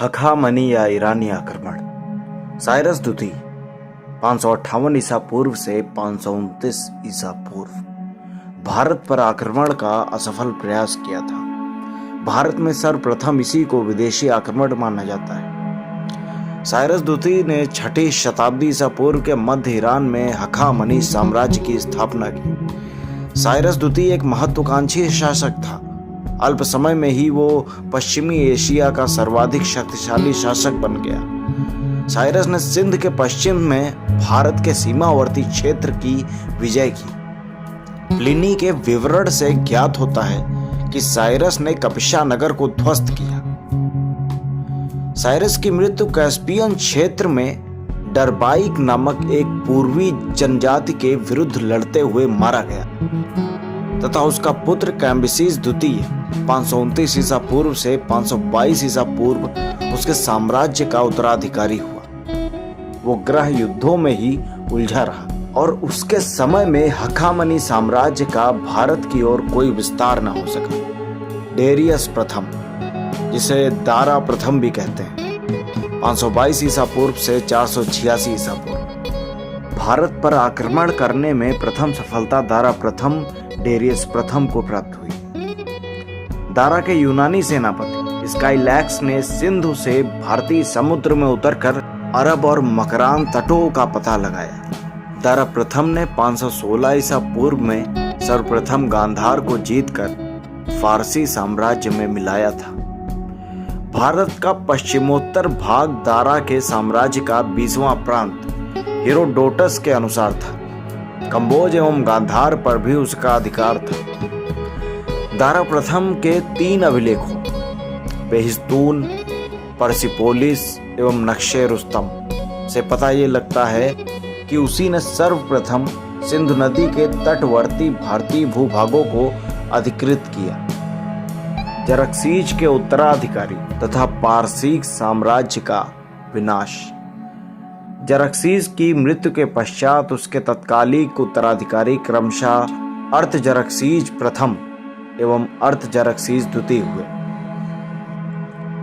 हखामनी या ईरानी आक्रमण। साइरस द्वितीय 558 ईसा पूर्व से 529 ईसा पूर्व भारत पर आक्रमण का असफल प्रयास किया था। भारत में सर्वप्रथम इसी को विदेशी आक्रमण माना जाता है। साइरस द्वितीय ने 6ठी शताब्दी ईसा पूर्व के मध्य ईरान में हखामनी साम्राज्य की स्थापना की। साइरस द्वितीय एक महत्वाकांक्षी शासक था। अल्प समय में ही वो पश्चिमी एशिया का सर्वाधिक शक्तिशाली शासक बन गया। साइरस ने सिंध के पश्चिम में भारत के सीमावर्ती क्षेत्र की विजय की। प्लिनी के विवरण से ज्ञात होता है कि साइरस ने कपिशा नगर को ध्वस्त किया। साइरस की मृत्यु कैस्पियन क्षेत्र में डरबाइक नामक एक पूर्वी जनजाति के विरुद्ध लड़ते हुए मारा गया तथा उसका पुत्र कैम्बिसीज द्वितीय 529 ईसा पूर्व से 522 ईसा पूर्व उसके साम्राज्य का उत्तराधिकारी हुआ। वो ग्रह युद्धों में ही उलझा रहा और उसके समय में हखामनी साम्राज्य का भारत की ओर कोई विस्तार न हो सका। डेरियस प्रथम, जिसे दारा प्रथम भी कहते हैं, 522 ईसा पूर्व से 486 ईसा पूर्व भारत पर आक्रमण करने में प्रथम सफलता दारा प्रथम डेरियस प्रथम को प्राप्त हुई। दारा के यूनानी सेनापति स्काईलैक्स ने सिंधु से भारतीय समुद्र में उतरकर अरब और मकरान तटों का पता लगाया। दारा प्रथम ने 516 ईसा पूर्व में सर्वप्रथम गांधार को जीतकर फारसी साम्राज्य में मिलाया था। भारत का पश्चिमोत्तर भाग दारा के साम्राज्य का 20वां प्रांत हेरोडोटस के अनुसार था। कंबोज एवं गांधार पर भी उसका अधिकार था। दारा प्रथम के 3 अभिलेखों बेहिस्तून, परसिपोलिस एवं नक्शे रुस्तम से पता ये लगता है कि उसी ने सर्वप्रथम सिंधु नदी के तटवर्ती भारतीय भूभागों को अधिकृत किया। जरक्सीज के उत्तराधिकारी तथा पारसीक साम्राज्य का विनाश। जरक्सीज की मृत्यु के पश्चात उसके तत्कालिक उत्तराधिकारी क्रमशः अर्तजरक्सीज प्रथम एवं अर्तजरक्सीज द्वितीय हुए।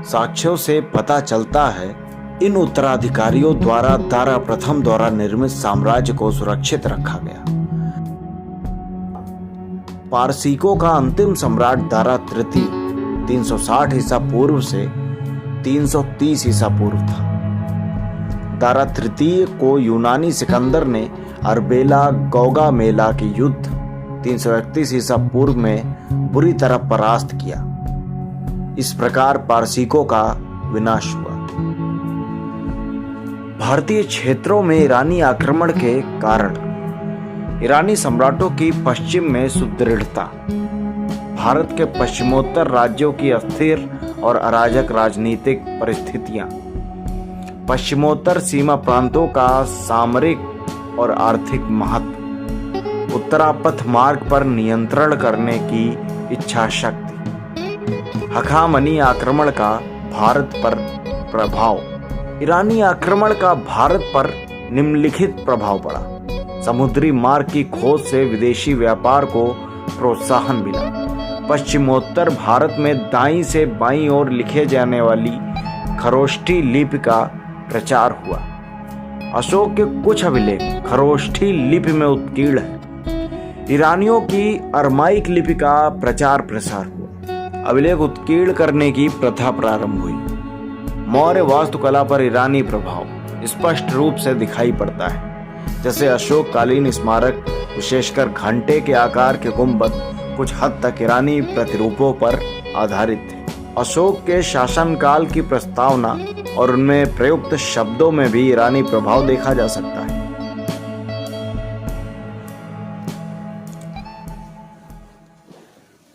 साक्ष्यों से पता चलता है इन उत्तराधिकारियों द्वारा दारा प्रथम द्वारा निर्मित साम्राज्य को सुरक्षित रखा गया। पारसीकों का अंतिम सम्राट दारा तृतीय 360 ईसा पूर्व से 330 ईसा पूर्व था। दारा तृतीय को यूनानी सिकंदर ने अरबेला गौगामेला के युद्ध 331 ईसा पूर्व में बुरी तरह परास्त किया। इस प्रकार पारसीकों का विनाश हुआ। भारतीय क्षेत्रों में ईरानी आक्रमण के कारण ईरानी सम्राटों की पश्चिम में सुदृढ़ता, भारत के पश्चिमोत्तर राज्यों की अस्थिर और अराजक राजनीतिक परिस्थितियां, पश्चिमोत्तर सीमा प्रांतों का सामरिक और आर्थिक महत्व, उत्तरापथ मार्ग पर नियंत्रण करने की इच्छा शक्ति, हखामनी आक्रमण का भारत पर प्रभाव। ईरानी आक्रमण का भारत पर निम्नलिखित प्रभाव पड़ा। समुद्री मार्ग की खोज से विदेशी व्यापार को प्रोत्साहन मिला। पश्चिमोत्तर भारत में दाईं से बाईं ओर लिखे जाने वाली खरोष्ठी लिपि का प्रचार हुआ। अशोक के कुछ अभिलेख खरोष्ठी लिपि में उत्कीर्ण है। ईरानियों की अरमाइक लिपि का प्रचार प्रसार हुआ। अभिलेख उत्कीर्ण करने की प्रथा प्रारंभ हुई। मौर्य वास्तुकला पर ईरानी प्रभाव स्पष्ट रूप से दिखाई पड़ता है। जैसे अशोककालीन स्मारक, विशेषकर घंटे के आकार के गुंबद, कुछ हद तक ईरानी प्रतिरूपों पर आधारित थे। अशोक के शासनकाल की प्रस्तावना और उनमें प्रयुक्त शब्दों में भी ईरानी प्रभाव देखा जा सकता है।